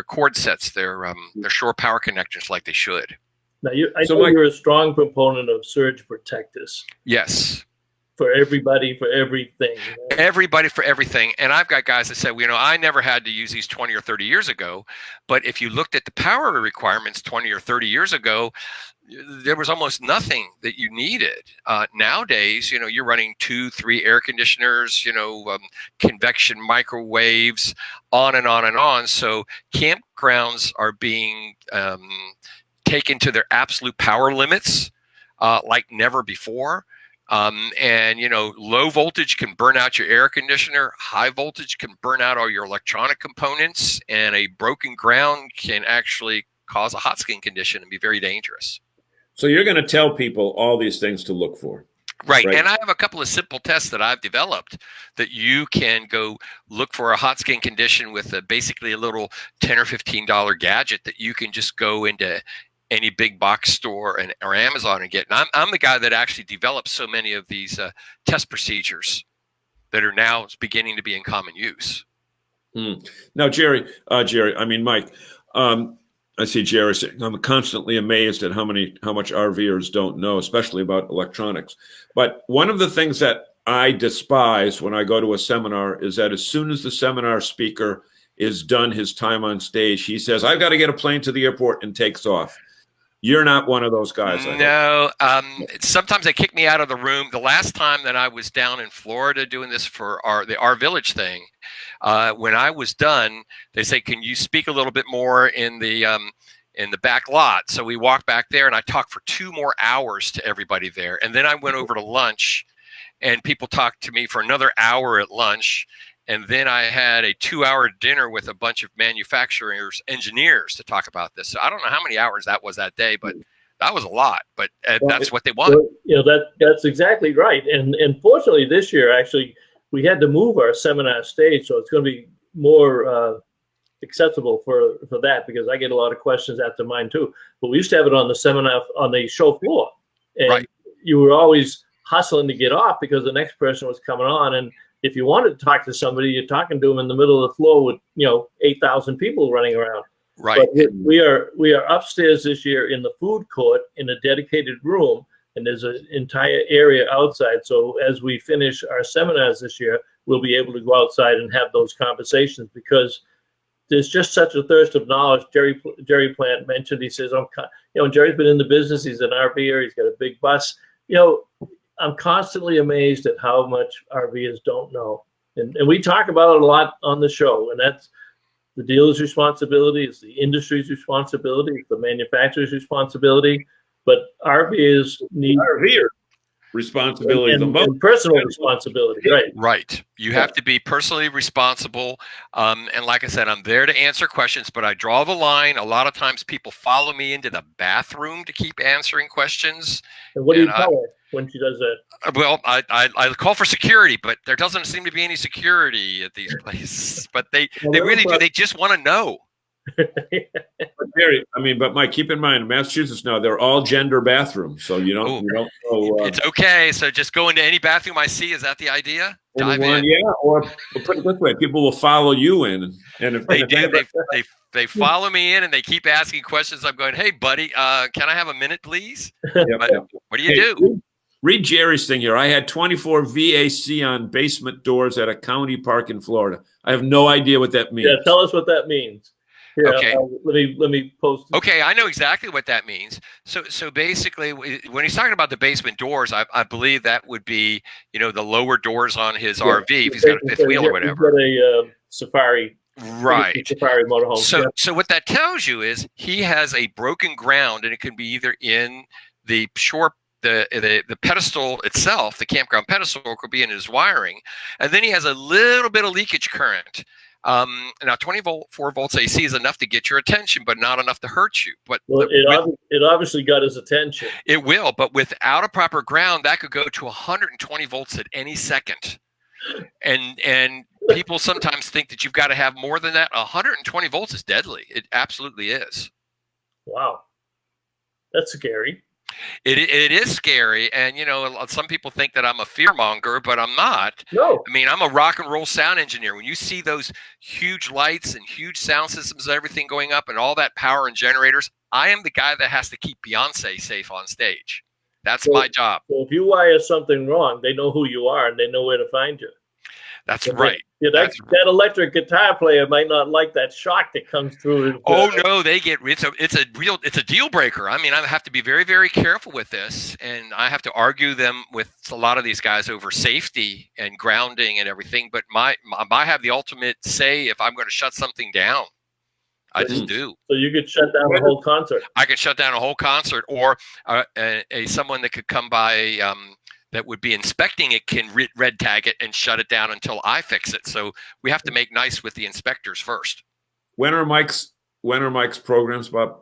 cord sets, their shore power connectors like they should. Now, I know you're a strong proponent of surge protectors. Yes. For everybody, for everything. Everybody for everything. And I've got guys that say, I never had to use these 20 or 30 years ago. But if you looked at the power requirements 20 or 30 years ago, there was almost nothing that you needed. Nowadays, you're running 2-3 air conditioners, convection microwaves, on and on and on. So campgrounds are being taken to their absolute power limits like never before. Low voltage can burn out your air conditioner. High voltage can burn out all your electronic components, and a broken ground can actually cause a hot skin condition and be very dangerous. So you're going to tell people all these things to look for. Right. And I have a couple of simple tests that I've developed that you can go look for a hot skin condition with basically a little $10 or $15 gadget that you can just go into any big box store or Amazon and get. And I'm the guy that actually developed so many of these test procedures that are now beginning to be in common use. Now, Mike, I see Jerry saying, I'm constantly amazed at how much RVers don't know, especially about electronics. But one of the things that I despise when I go to a seminar is that as soon as the seminar speaker is done his time on stage, he says, I've got to get a plane to the airport, and takes off. You're not one of those guys. No. Sometimes they kick me out of the room. The last time that I was down in Florida doing this for the Our Village thing, when I was done, they say, "Can you speak a little bit more in the back lot?" So we walked back there, and I talked for 2 more hours to everybody there. And then I went over to lunch, and people talked to me for another hour at lunch. And then I had a 2-hour dinner with a bunch of manufacturers, engineers, to talk about this. So I don't know how many hours that was that day, but that was a lot. But that's what they wanted. That's exactly right. And fortunately, this year, actually, we had to move our seminar stage, so it's going to be more accessible for that, because I get a lot of questions after mine too. But we used to have it on the seminar on the show floor, and right. You were always hustling to get off because the next person was coming on, and if you wanted to talk to somebody, you're talking to them in the middle of the floor with 8,000 people running around. Right. But we are upstairs this year in the food court in a dedicated room, and there's an entire area outside. So as we finish our seminars this year, we'll be able to go outside and have those conversations, because there's just such a thirst of knowledge. Jerry Plant mentioned, he says, Jerry's been in the business. He's an RVer. He's got a big bus. I'm constantly amazed at how much RVers don't know. And we talk about it a lot on the show, and that's the dealer's responsibility, it's the industry's responsibility, it's the manufacturer's responsibility, but RVers need responsibility, and personal responsibility, right? Right. You have to be personally responsible. And like I said, I'm there to answer questions, but I draw the line. A lot of times people follow me into the bathroom to keep answering questions. And what do you tell her? when she does that? Well, I call for security, but there doesn't seem to be any security at these places. But they really do. They just want to know. But Mike, keep in mind, Massachusetts now, they're all gender bathrooms, so you don't know. It's okay. So just go into any bathroom I see. Is that the idea? Dive in. Yeah, or put it this way: people will follow you in, and if they do, they follow me in and they keep asking questions. I'm going, hey, buddy, can I have a minute, please? But what do you do? Read Jerry's thing here. I had 24 VAC on basement doors at a county park in Florida. I have no idea what that means. Yeah, tell us what that means. Here, okay. Let me post it. Okay, I know exactly what that means. So basically, when he's talking about the basement doors, I believe that would be, the lower doors on his RV if he's got a fifth wheel or whatever. He's got a safari. Right. Safari motorhome. So what that tells you is he has a broken ground, and it can be either in the shore. The pedestal itself, the campground pedestal, could be in his wiring, and then he has a little bit of leakage current. Now 24 volts AC is enough to get your attention, but not enough to hurt you. But it obviously got his attention. It will, but without a proper ground, that could go to 120 volts at any second. And people sometimes think that you've got to have more than that. 120 volts is deadly. It absolutely is. Wow, that's scary. It is scary, and some people think that I'm a fearmonger, but I'm not. No, I mean, I'm a rock and roll sound engineer. When you see those huge lights and huge sound systems and everything going up and all that power and generators, I am the guy that has to keep Beyonce safe on stage. That's my job. So if you wire something wrong, they know who you are and they know where to find you. That's right. That electric guitar player might not like that shock that comes through. No, they get it's a deal breaker. I mean, I have to be very, very careful with this, and I have to argue them with a lot of these guys over safety and grounding and everything. But I have the ultimate say if I'm going to shut something down. I just do. So you could shut down a whole concert. I could shut down a whole concert, or someone that could come by. That would be inspecting it can red tag it and shut it down until I fix it. So we have to make nice with the inspectors first. When are Mike's programs, Bob?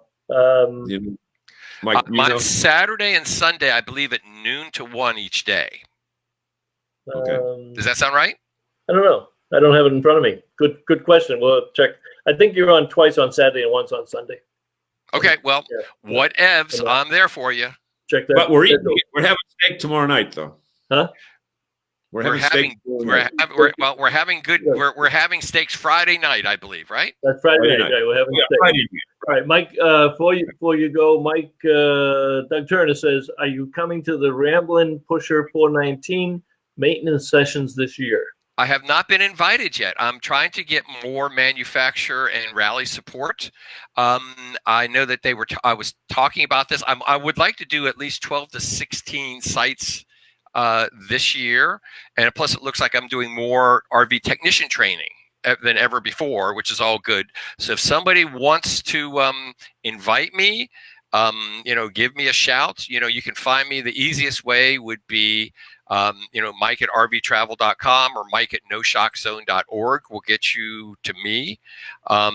Mike, Saturday and Sunday, I believe at noon to 1 each day. Okay. Does that sound right? I don't know. I don't have it in front of me. Good question. We'll check. I think you're on twice on Saturday and once on Sunday. Okay. Well, whatevs. I'm there for you. Check that. But we're having steak tomorrow night, though. Huh? We're having steak. steaks Friday night, I believe, right? That's Friday night. We're having steak. Friday night. All right, Mike. Before you go, Mike. Doug Turner says, "Are you coming to the Ramblin' Pusher 419 maintenance sessions this year?" I have not been invited yet. I'm trying to get more manufacturer and rally support. I know that I was talking about this. I would like to do at least 12 to 16 sites this year. And plus, it looks like I'm doing more RV technician training than ever before, which is all good. So if somebody wants to invite me, give me a shout. You can find me. The easiest way would be Mike at rvtravel.com or Mike at noshockzone.org will get you to me. I'll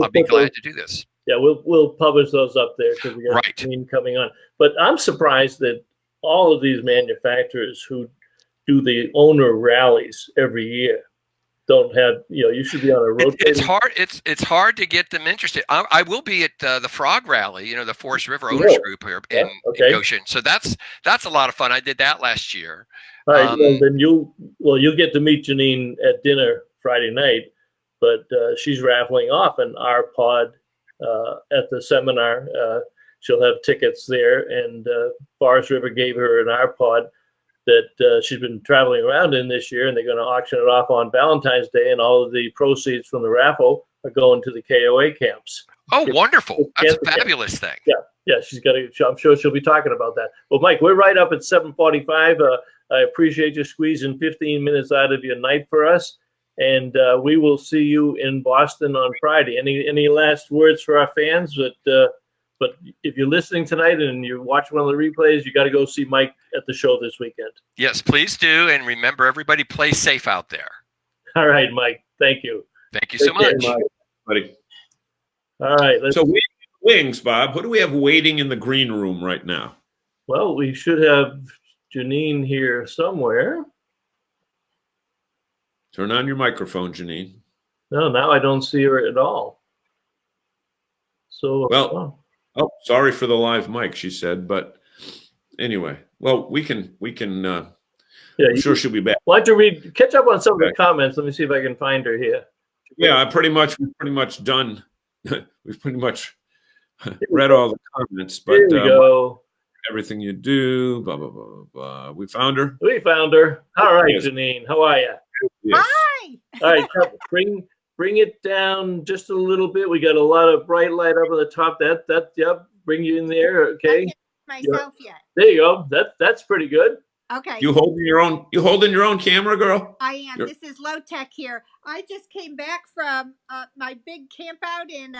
be glad to do this. Yeah, we'll publish those up there because we got Janine coming on. But I'm surprised that all of these manufacturers who do the owner rallies every year don't have, you should be on a rotating. It's hard to get them interested. I will be at the Frog Rally, the Forest River Owners Group here in Goshen. So that's a lot of fun. I did that last year. All right, then you'll get to meet Janine at dinner Friday night, but she's raffling off an R pod at the seminar. She'll have tickets there, and Forest River gave her an R pod that she's been traveling around in this year, and they're going to auction it off on Valentine's Day, and all of the proceeds from the raffle are going to the KOA camps. Oh, wonderful. That's a fabulous thing. Yeah, I'm sure she'll be talking about that. Well, Mike, we're right up at 7:45. I appreciate you squeezing 15 minutes out of your night for us, and we will see you in Boston on Friday. Any last words for our fans? But if you're listening tonight and you watch one of the replays, you got to go see Mike at the show this weekend. Yes, please do. And remember, everybody play safe out there. All right, Mike. Thank you. Thank you so much. Buddy. All right. So wings, Bob. Who do we have waiting in the green room right now? Well, we should have Janine here somewhere. Turn on your microphone, Janine. No, now I don't see her at all. So, Well, oh, sorry for the live mic, she said. But anyway, well, we can. yeah, I'm sure she'll be back. Why don't you catch up on some of the comments? Let me see if I can find her here. Yeah, we've pretty much done. We've pretty much read all the comments. But here we go. Everything you do, blah blah blah blah blah. We found her. We found her. All right, Yes. Janine, how are you? Yes. Hi. All right, bring it down just a little bit. We got a lot of bright light up on the top. Yep. Bring you in there, okay? I can't myself yet. There you go. That's pretty good. Okay. You holding your own camera, girl? I am. This is low tech here. I just came back from my big camp out in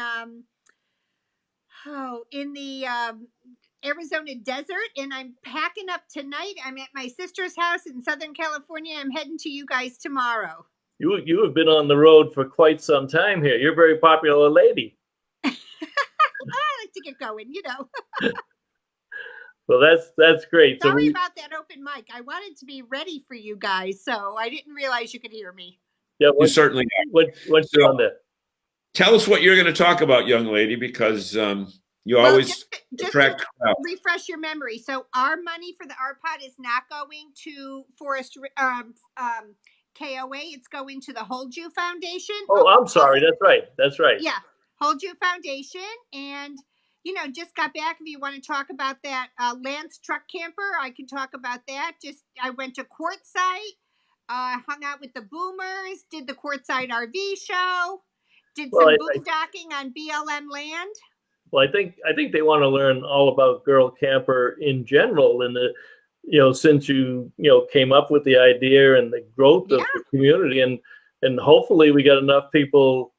the Arizona desert, and I'm packing up tonight. I'm at my sister's house in Southern California. I'm heading to you guys tomorrow. You have been on the road for quite some time here. You're a very popular lady. I like to get going, you know. Well, that's great. Sorry about that open mic. I wanted to be ready for you guys, so I didn't realize you could hear me. Yeah, You certainly. what's on that? Tell us what you're going to talk about, young lady, because you always just attract to crowds. refresh your memory. So our money for the art pot is not going to Forest KOA. It's going to the Hold You Foundation. Oh, I'm sorry. That's right. Yeah, Hold You Foundation. And, you know, just got back. If you want to talk about that Lance truck camper, I can talk about that. I went to Quartzsite, hung out with the Boomers, did the Quartzsite RV show, did some boondocking on BLM land. Well, I think they want to learn all about Girl Camper in general, and since you came up with the idea and the growth of the community, and hopefully we got enough people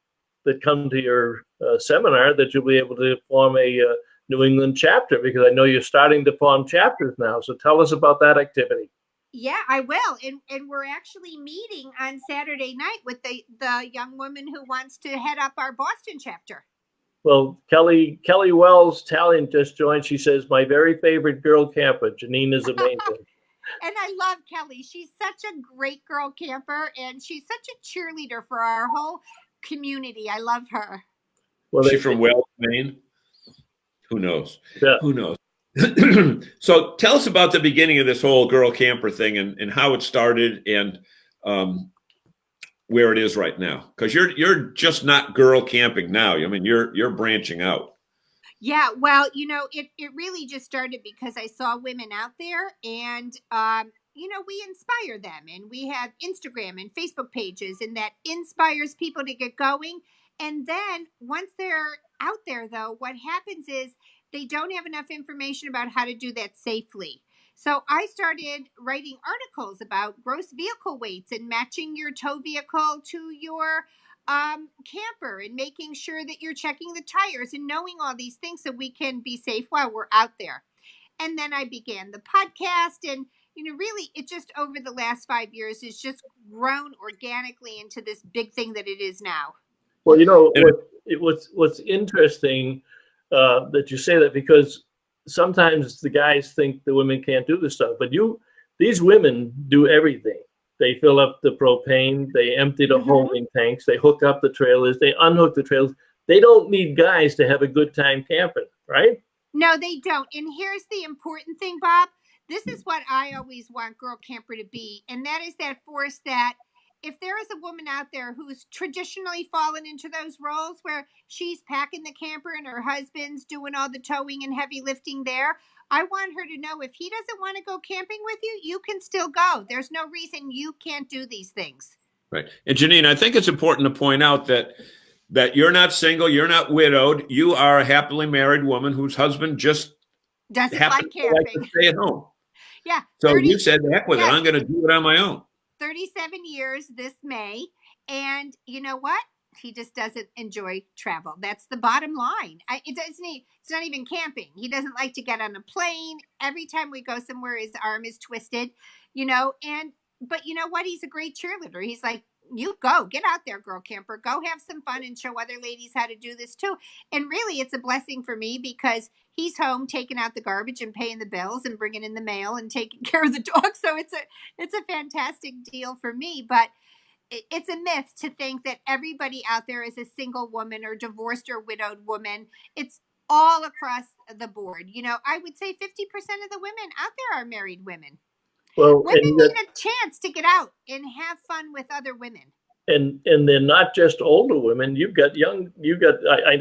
that come to your seminar that you'll be able to form a New England chapter, because I know you're starting to form chapters now. So tell us about that activity. Yeah, I will. And we're actually meeting on Saturday night with the young woman who wants to head up our Boston chapter. Well, Kelly Wells Talion just joined. She says, my very favorite girl camper. Janine is amazing. And I love Kelly. She's such a great girl camper, and she's such a cheerleader for our whole community. I love her. Well, is she from Wells, Maine? Who knows? Yeah. Who knows? So tell us about the beginning of this whole girl camper thing, and how it started, and where it is right now, because you're just not girl camping now. I mean, you're branching out. Yeah, well, it really just started because I saw women out there, and we inspire them, and we have Instagram and Facebook pages, and that inspires people to get going. And then once they're out there, though, what happens is they don't have enough information about how to do that safely. So I started writing articles about gross vehicle weights and matching your tow vehicle to your camper, and making sure that you're checking the tires and knowing all these things so we can be safe while we're out there. And then I began the podcast, and really it just over the last 5 years has just grown organically into this big thing that it is now. Well, what's interesting that you say that, because sometimes the guys think the women can't do this stuff, but these women do everything. They fill up the propane, they empty the holding tanks, they hook up the trailers, they unhook the trailers. They don't need guys to have a good time camping, right? No, they don't. And here's the important thing, Bob. This is what I always want Girl Camper to be, and that is that force that if there is a woman out there who's traditionally fallen into those roles where she's packing the camper and her husband's doing all the towing and heavy lifting there, I want her to know if he doesn't want to go camping with you, you can still go. There's no reason you can't do these things. Right. And Janine, I think it's important to point out that you're not single, you're not widowed. You are a happily married woman whose husband just doesn't happens like camping. to stay at home. Yeah. So you said, heck with it. I'm going to do it on my own. 37 years this May. And you know what? He just doesn't enjoy travel. That's the bottom line. It's not even camping. He doesn't like to get on a plane. Every time we go somewhere, his arm is twisted, but you know what? He's a great cheerleader. He's like, you go, get out there, girl camper, go have some fun and show other ladies how to do this too. And really, it's a blessing for me because he's home taking out the garbage and paying the bills and bringing in the mail and taking care of the dog. So it's a fantastic deal for me. But it's a myth to think that everybody out there is a single woman or divorced or widowed woman. It's all across the board. You know, I would say 50% of the women out there are married women. Well, Women and need a chance to get out and have fun with other women. and they're not just older women. You've got young.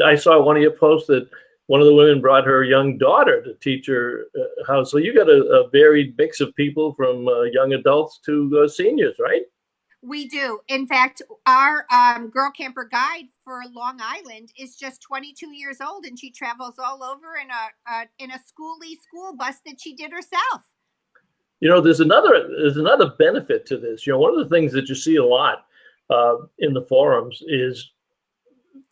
I saw one of your posts that one of the women brought her young daughter to teach her how. So you got a varied mix of people from young adults to seniors, right? We do. In fact, our girl camper guide for Long Island is just 22 years old, and she travels all over in a school bus that she did herself. You know, there's another benefit to this. You know, one of the things that you see a lot in the forums is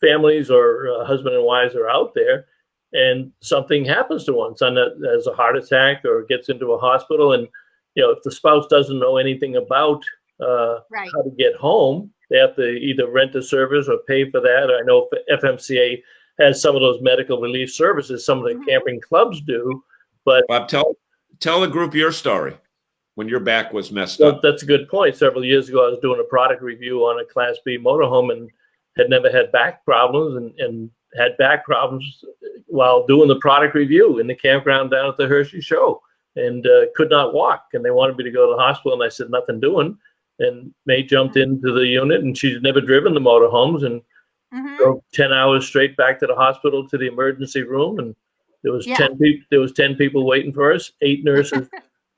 families or husband and wives are out there, and something happens to one. Son has a heart attack or gets into a hospital, and you know, if the spouse doesn't know anything about Right. how to get home, they have to either rent a service or pay for that. I know FMCA has some of those medical relief services. Some of the camping clubs do, but Bob, tell the group your story when your back was messed well, up. that's a good point. Several years ago, I was doing a product review on a Class B motorhome and had never had back problems and had back problems while doing the product review in the campground down at the Hershey show and could not walk. And they wanted me to go to the hospital, and I said, nothing doing. And May jumped into the unit, and she'd never driven the motorhomes, and drove 10 hours straight back to the hospital to the emergency room. And there was 10 people waiting for us, 8 nurses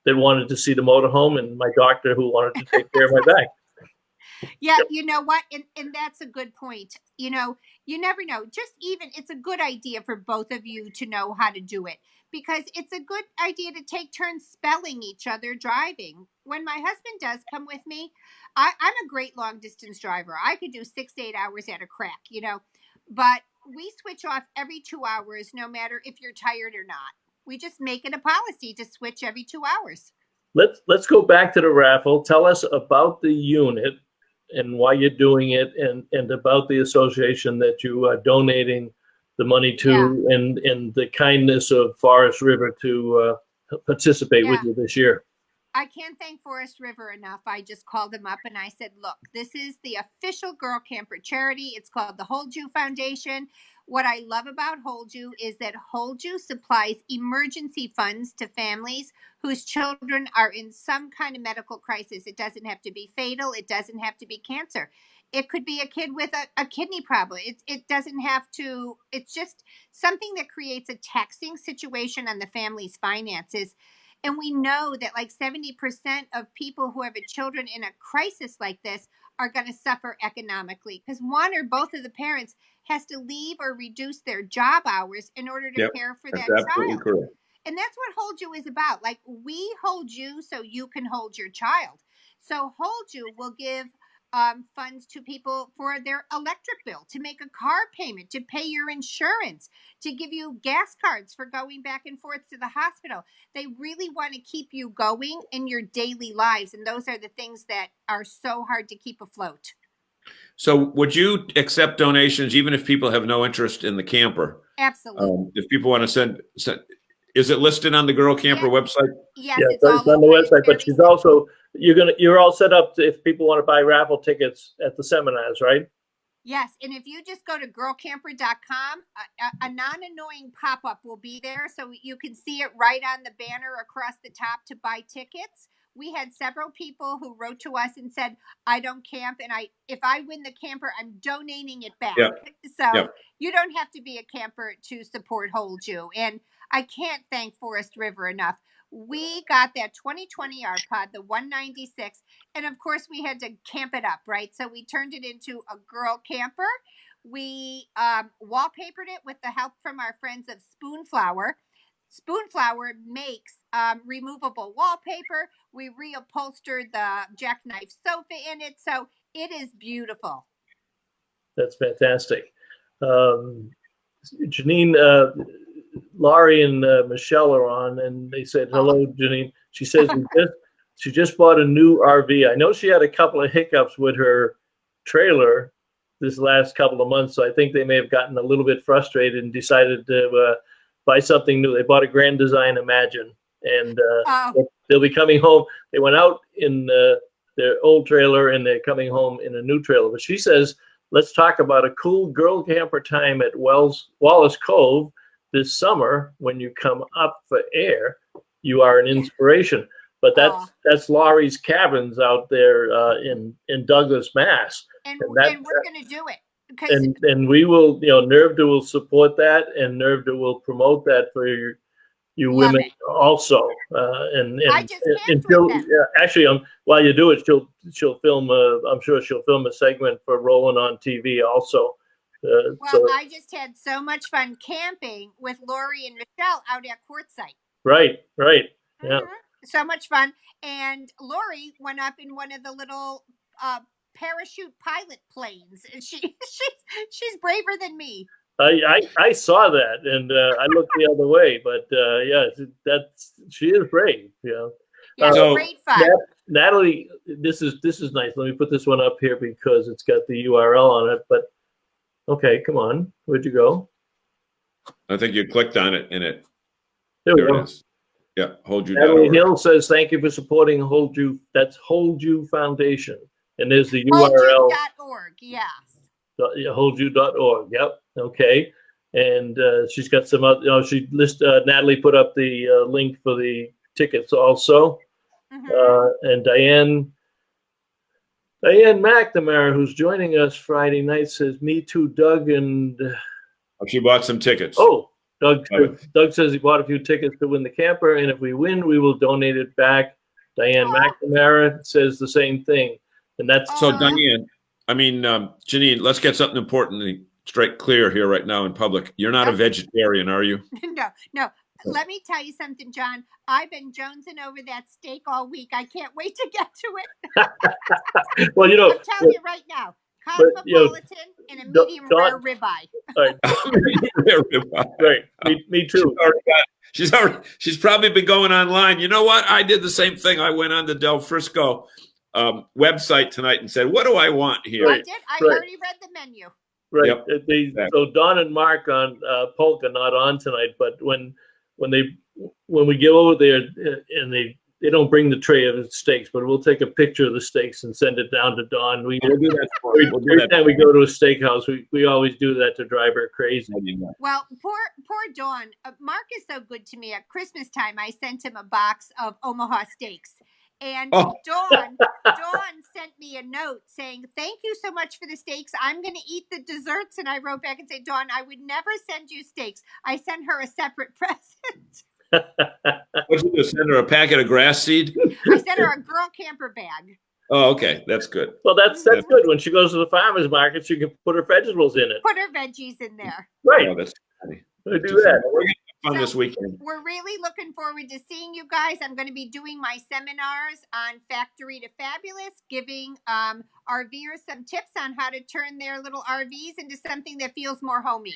that wanted to see the motorhome, and my doctor who wanted to take care of my back. Yeah, you know what? And that's a good point. You know, you never know. It's a good idea for both of you to know how to do it, because it's a good idea to take turns spelling each other driving. When my husband does come with me, I'm a great long distance driver. I could do 6 to 8 hours at a crack, you know, but we switch off every 2 hours, no matter if you're tired or not. We just make it a policy to switch every 2 hours. Let's go back to the raffle. Tell us about the unit and why you're doing it, and about the association that you are donating the money to, and the kindness of Forest River to participate with you this year. I can't thank Forest River enough. I just called them up and I said, look, this is the official girl camper charity. It's called the Hold You Foundation. What I love about Hold You is that Hold You supplies emergency funds to families whose children are in some kind of medical crisis. It doesn't have to be fatal. It doesn't have to be cancer. It could be a kid with a kidney problem. It doesn't have to, it's just something that creates a taxing situation on the family's finances. And we know that like 70% of people who have children in a crisis like this are going to suffer economically, because one or both of the parents has to leave or reduce their job hours in order to care for that child. Correct. And that's what Hold You is about. Like, we hold you so you can hold your child. So Hold You will give funds to people for their electric bill, to make a car payment, to pay your insurance, to give you gas cards for going back and forth to the hospital. They really want to keep you going in your daily lives. And those are the things that are so hard to keep afloat. So would you accept donations even if people have no interest in the camper? Absolutely. If people want to send, is it listed on the Girl Camper website? Yes, it's on the website, but she's also, you're all set up if people want to buy raffle tickets at the seminars, right? Yes, and if you just go to girlcamper.com, a non-annoying pop-up will be there, so you can see it right on the banner across the top to buy tickets. We had several people who wrote to us and said, I don't camp, and if I win the camper, I'm donating it back. So you don't have to be a camper to support Hold You. And I can't thank Forest River enough. We got that 2020 RPod, the 196, and of course we had to camp it up, right? So we turned it into a girl camper. We wallpapered it with the help from our friends of Spoonflower. Spoonflower makes removable wallpaper. We reupholstered the jackknife sofa in it, so it is beautiful. That's fantastic. Janine, Laurie and Michelle are on, and they said, hello, Janine. She says she just bought a new RV. I know she had a couple of hiccups with her trailer this last couple of months, so I think they may have gotten a little bit frustrated and decided to buy something new. They bought a Grand Design Imagine, and they'll be coming home. They went out in their old trailer, and they're coming home in a new trailer. But she says, let's talk about a cool girl camper time at Wallace Cove this summer. When you come up for air, you are an inspiration. But that's Laurie's Cabins out there in Douglas, Mass. And we're going to do it. And we will, NERVDA will support that, and NERVDA will promote that for you women also. I just camped with them. Actually, while you do it, she'll film. I'm sure she'll film a segment for rolling on TV also. I just had so much fun camping with Lori and Michelle out at Quartzsite. Right. Yeah. Mm-hmm. So much fun. And Lori went up in one of the little parachute pilot planes. And she's braver than me. I saw that, and I looked the other way, but she is brave. Yeah, great fun. Natalie, this is nice. Let me put this one up here because it's got the URL on it. But okay, come on, where'd you go? I think you clicked on it, and it. There it is. Yeah, Hold You. Natalie Hill says, "Thank you for supporting Hold You." That's Hold You Foundation, and there's the URL. HoldYou.org. Yes. HoldYou.org. Yep. Okay. And she's got some other. Natalie put up the link for the tickets also. Mm-hmm. And Diane McNamara, who's joining us Friday night, says, "Me too, Doug." And she bought some tickets. Oh, Doug says he bought a few tickets to win the camper, and if we win, we will donate it back. Diane McNamara says the same thing, and that's so. Diane, Janine, let's get something important straight clear here right now in public. You're not a vegetarian, are you? No. Let me tell you something, John. I've been jonesing over that steak all week. I can't wait to get to it. Well, I'm telling you right now, cosmopolitan and a medium rare ribeye. Right. Me too. She's probably been going online. You know what? I did the same thing. I went on the Del Frisco website tonight and said, "What do I want here?" I did. I already read the menu. Right. Yep. So Don and Mark on Polk are not on tonight, but when we get over there and they don't bring the tray of steaks, but we'll take a picture of the steaks and send it down to Dawn. We'll do that every time we go to a steakhouse. We always do that to drive her crazy. Well, poor Dawn. Mark is so good to me. At Christmas time, I sent him a box of Omaha steaks. And Dawn sent me a note saying, "Thank you so much for the steaks. I'm going to eat the desserts." And I wrote back and said, "Dawn, I would never send you steaks. I sent her a separate present." What'd you do? Send her a packet of grass seed? I sent her a girl camper bag. Oh, okay. That's good. Well, that's good. When she goes to the farmer's market, she can put her vegetables in it. Put her veggies in there. Right. Oh, that's funny. We do that. We're going to have fun this weekend. We're really looking forward to seeing you guys. I'm going to be doing my seminars on Factory to Fabulous, giving RVers some tips on how to turn their little RVs into something that feels more homey.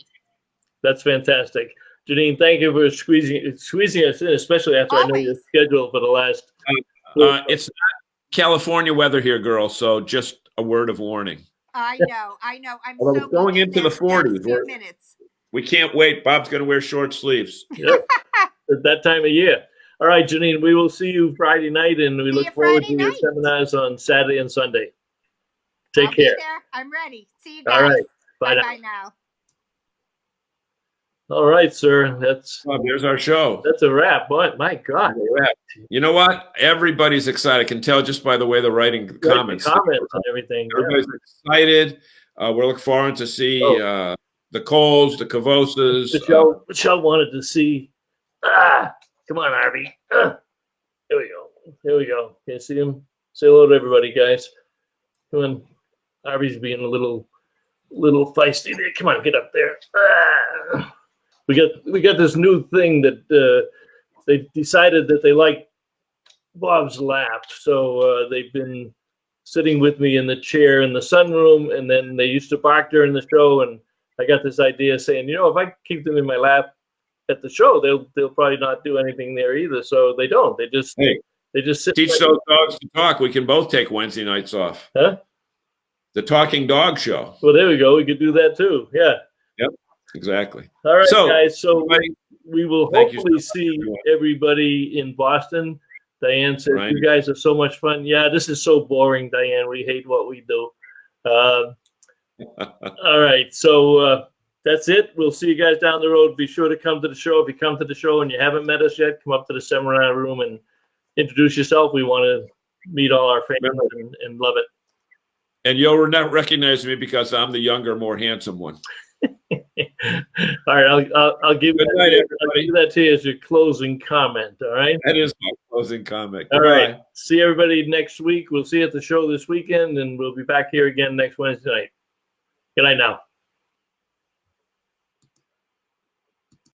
That's fantastic. Janine, thank you for squeezing us in, especially after I know your schedule for the last. It's not California weather here, girl, so just a word of warning. I know. I'm so going into the 40s. We can't wait. Bob's going to wear short sleeves. Yep. At that time of year. All right, Janine, we will see you Friday night, and we look forward to your seminars on Saturday and Sunday. Take care. Be there. I'm ready. See you guys. All right. Bye now. All right, sir. There's our show. That's a wrap. But my God, you know what? Everybody's excited. I can tell just by the way they're writing comments. Comments and everything. Everybody's excited. We're looking forward to see the Coles, the Cavoses. Michelle wanted to see. Come on, Harvey. Here we go. Can you see him? Say hello to everybody, guys. Come on. Harvey's being a little feisty there. Come on, get up there. We got this new thing that they decided that they like Bob's laugh, so they've been sitting with me in the chair in the sunroom, and then they used to bark during the show, and I got this idea saying, if I keep them in my lap at the show, they'll probably not do anything there either. So they don't. They just sit. Teach those dogs to talk. We can both take Wednesday nights off. Huh? the talking dog show. Well, there we go. We could do that too. Yeah. Yep, exactly. All right, So, guys. So everybody, we will thank you hopefully so much, see everyone. everybody in Boston. Diane said, Right. "You guys are so much fun." Yeah, this is so boring, Diane. We hate what we do. All right. So that's it. We'll see you guys down the road. Be sure to come to the show. If you come to the show and you haven't met us yet, come up to the seminar room and introduce yourself. We want to meet all our fans and love it. And you'll not recognize me because I'm the younger, more handsome one. All right, I'll give Good night, everybody. that to you as your closing comment. All right. That is my closing comment. All Goodbye. right. See everybody next week. We'll see you at the show this weekend, and we'll be back here again next Wednesday night. Good night now.